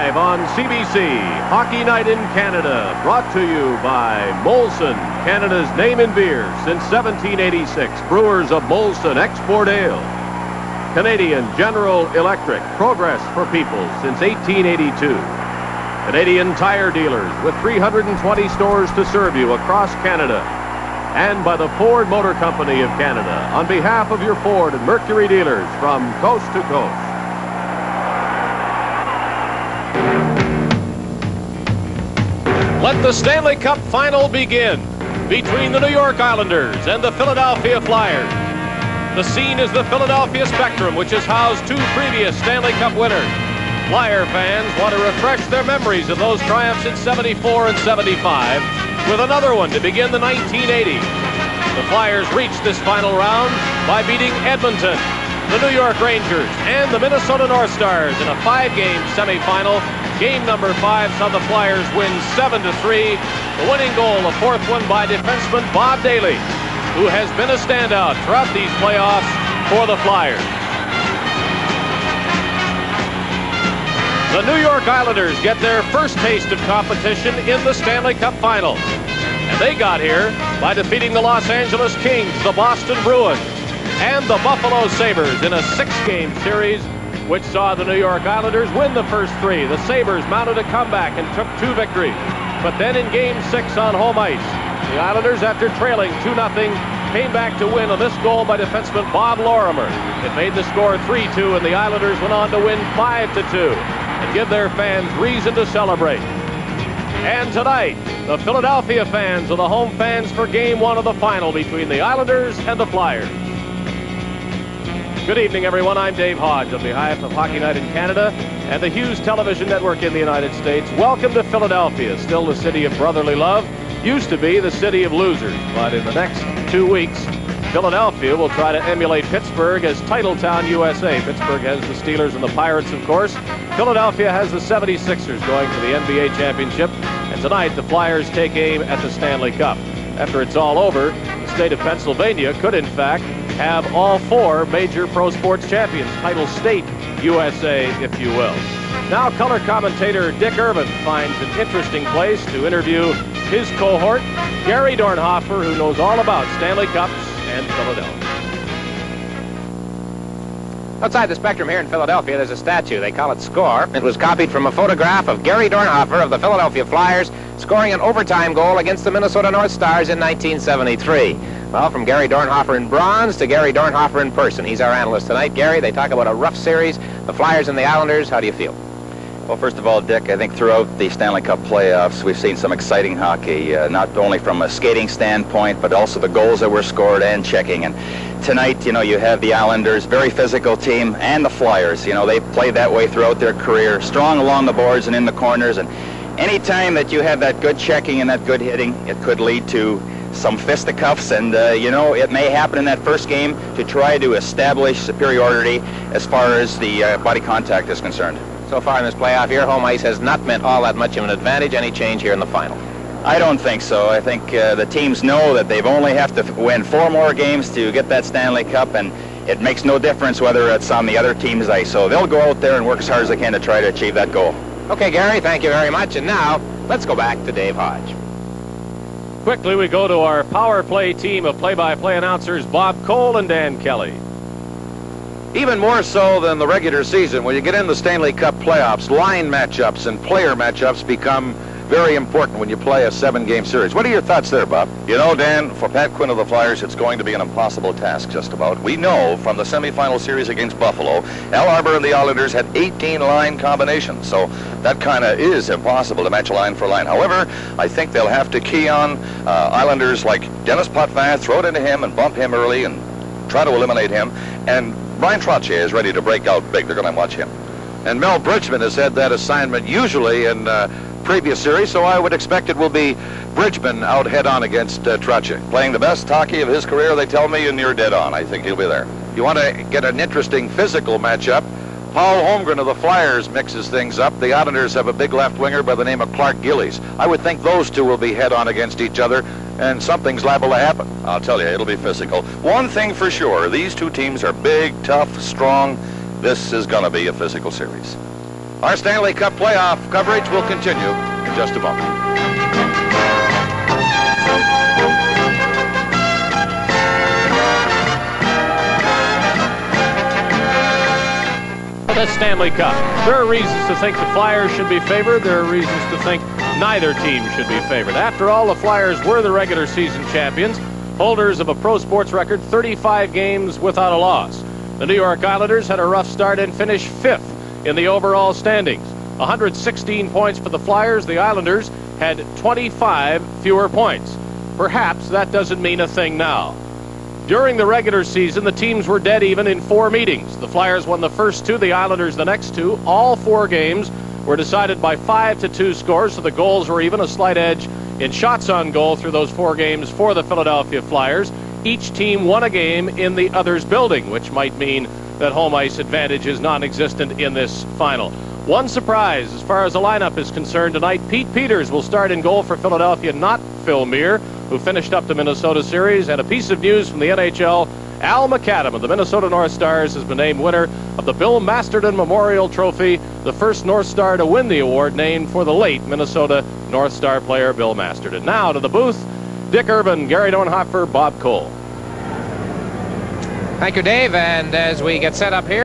live on CBC, Hockey Night in Canada, brought to you by Molson, Canada's name in beer since 1786. Brewers of Molson Export Ale. Canadian General Electric, progress for people since 1882. Canadian Tire Dealers with 320 stores to serve you across Canada. And by the Ford Motor Company of Canada, on behalf of your Ford and Mercury dealers from coast to coast. Let the Stanley Cup final begin between the New York Islanders and the Philadelphia Flyers. The scene is the Philadelphia Spectrum, which has housed two previous Stanley Cup winners. Flyer fans want to refresh their memories of those triumphs in '74 and '75 with another one to begin the 1980s. The Flyers reached this final round by beating Edmonton, the New York Rangers, and the Minnesota North Stars in a 5-game semifinal. Game number 5 saw the Flyers win 7-3. The winning goal, a fourth one by defenseman Bob Daly, who has been a standout throughout these playoffs for the Flyers. The New York Islanders get their first taste of competition in the Stanley Cup Final. And they got here by defeating the Los Angeles Kings, the Boston Bruins, and the Buffalo Sabres in a 6-game series, which saw the New York Islanders win the first 3. The Sabres mounted a comeback and took 2 victories. But then in Game 6 on home ice, the Islanders, after trailing 2-0, came back to win on this goal by defenseman Bob Lorimer. It made the score 3-2, and the Islanders went on to win 5-2 and give their fans reason to celebrate. And tonight, the Philadelphia fans are the home fans for Game 1 of the final between the Islanders and the Flyers. Good evening, everyone. I'm Dave Hodge on behalf of Hockey Night in Canada and the Hughes Television Network in the United States. Welcome to Philadelphia, still the city of brotherly love. Used to be the city of losers, but in the next 2 weeks, Philadelphia will try to emulate Pittsburgh as Titletown USA. Pittsburgh has the Steelers and the Pirates, of course. Philadelphia has the 76ers going to the NBA championship. And tonight, the Flyers take aim at the Stanley Cup. After it's all over, the state of Pennsylvania could, in fact, have all 4 major pro sports champions, title state USA, if you will. Now, color commentator Dick Irvin finds an interesting place to interview his cohort, Gary Dornhofer, who knows all about Stanley Cups and Philadelphia. Outside the Spectrum here in Philadelphia, there's a statue. They call it Score. It was copied from a photograph of Gary Dornhofer of the Philadelphia Flyers scoring an overtime goal against the Minnesota North Stars in 1973. Well, from Gary Dornhofer in bronze to Gary Dornhofer in person. He's our analyst tonight. Gary, they talk about a rough series, the Flyers and the Islanders. How do you feel? Well, first of all, Dick, I think throughout the Stanley Cup playoffs, we've seen some exciting hockey, not only from a skating standpoint, but also the goals that were scored and checking. And tonight, you have the Islanders, very physical team, and the Flyers. They played that way throughout their career, strong along the boards and in the corners. And any time that you have that good checking and that good hitting, it could lead to some fisticuffs, and it may happen in that first game to try to establish superiority as far as the body contact is concerned. So far in this playoff year, home ice has not meant all that much of an advantage. Any change here in the final? I don't think so. I think the teams know that they've only have to win 4 more games to get that Stanley Cup, and it makes no difference whether it's on the other team's ice. So they'll go out there and work as hard as they can to try to achieve that goal. Okay, Gary, thank you very much. And now, let's go back to Dave Hodge. Quickly, we go to our power play team of play-by-play announcers, Bob Cole and Dan Kelly. Even more so than the regular season, when you get in the Stanley Cup playoffs, line matchups and player matchups become very important when you play a 7-game series. What are your thoughts there, Bob? You know, Dan, for Pat Quinn of the Flyers, it's going to be an impossible task, just about. We know from the semifinal series against Buffalo, Al Arbor and the Islanders had 18 line combinations, so that kind of is impossible to match line for line. However, I think they'll have to key on Islanders like Dennis Potvin, throw it into him and bump him early and try to eliminate him. And Brian Trottier is ready to break out big. They're going to watch him. And Mel Bridgman has had that assignment usually in previous series, so I would expect it will be Bridgman out head-on against Trottier. Playing the best hockey of his career, they tell me, and you're dead on. I think he'll be there. You want to get an interesting physical matchup. Paul Holmgren of the Flyers mixes things up. The Islanders have a big left winger by the name of Clark Gillies. I would think those two will be head-on against each other, and something's liable to happen. I'll tell you, it'll be physical. One thing for sure, these two teams are big, tough, strong. This is going to be a physical series. Our Stanley Cup playoff coverage will continue in just a moment. The Stanley Cup. There are reasons to think the Flyers should be favored. There are reasons to think neither team should be favored. After all, the Flyers were the regular season champions, holders of a pro sports record 35 games without a loss. The New York Islanders had a rough start and finished 5th in the overall standings. 116 points for the Flyers. The Islanders had 25 fewer points. Perhaps that doesn't mean a thing now. During the regular season, the teams were dead even in 4 meetings. The Flyers won the first 2, the Islanders the next 2. All 4 games were decided by 5-2 scores, so the goals were even, a slight edge in shots on goal through those 4 games for the Philadelphia Flyers. Each team won a game in the other's building, which might mean that home ice advantage is non-existent in this final. One surprise as far as the lineup is concerned tonight: Pete Peters will start in goal for Philadelphia, not Phil Meir, who finished up the Minnesota series. And a piece of news from the NHL: Al McAdam of the Minnesota North Stars has been named winner of the Bill Masterton Memorial Trophy, the first North Star to win the award, named for the late Minnesota North Star player Bill Masterton. Now to the booth, Dick Urban, Gary Dornhofer, Bob Cole. Thank you, Dave. And as we get set up here,